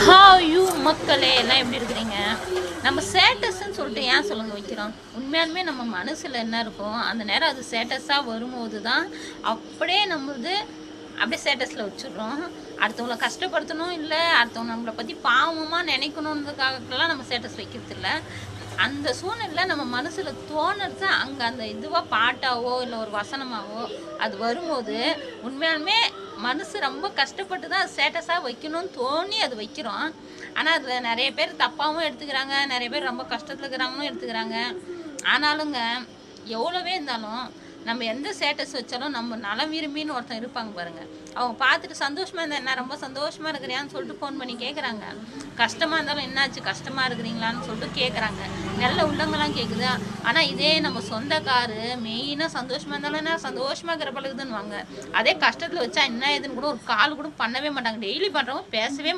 How you மக்களே எல்லாம் எப்படி இருக்கிறீங்க? நம்ம ஸ்டேட்டஸ்ன்னு சொல்லிட்டு ஏன் சொல்லுங்க வைக்கிறோம்? உண்மையாலுமே நம்ம மனசில் என்ன இருக்கும் அந்த நேரம் அது ஸ்டேட்டஸாக வரும்போது தான் அப்படியே நம்மளது அப்படியே ஸ்டேட்டஸில் வச்சுடுறோம். அடுத்தவங்களை கஷ்டப்படுத்தணும் இல்லை அடுத்தவங்க நம்மளை பற்றி பாவமாக நினைக்கணுன்றதுக்காகலாம் நம்ம ஸ்டேட்டஸ் வைக்கிறது இல்லை. அந்த சூழ்நிலை நம்ம மனசில் தோணுறது அங்கே அந்த இதுவாக பாட்டாவோ இல்லை ஒரு வசனமாவோ அது வரும்போது உண்மையாலுமே மனசு ரொம்ப கஷ்டப்பட்டு தான் ஸ்டேட்டஸாக வைக்கணும்னு தோணி அது வைக்கிறோம். ஆனால் அதில் நிறைய பேர் தப்பாகவும் எடுத்துக்கிறாங்க, நிறைய பேர் ரொம்ப கஷ்டத்தில் இருக்கிறாங்களும் எடுத்துக்கிறாங்க. ஆனாலுங்க எவ்வளோவே இருந்தாலும் நம்ம எந்த ஸ்டேட்டஸ் வச்சாலும் நம்ம நலம் விரும்பின்னு ஒருத்தன் இருப்பாங்க பாருங்கள். அவங்க பார்த்துட்டு சந்தோஷமாக இருந்தால் என்ன ரொம்ப சந்தோஷமாக இருக்கிறியான்னு சொல்லிட்டு ஃபோன் பண்ணி கேட்குறாங்க. கஷ்டமாக இருந்தாலும் என்னாச்சு கஷ்டமாக இருக்கிறீங்களான்னு சொல்லிட்டு கேட்குறாங்க. நல்ல உள்ளங்கள்லாம் கேட்குது. ஆனால் இதே நம்ம சொந்தக்காரு மெயினாக சந்தோஷமாக இருந்தாலும் என்ன சந்தோஷமாக இருக்கிற பழகுதுன்னு வாங்க. அதே கஷ்டத்தில் வச்சா என்ன ஏதுன்னு கூட ஒரு கால் கூட பண்ணவே மாட்டாங்க. டெய்லி பண்ணுறவங்க பேசவே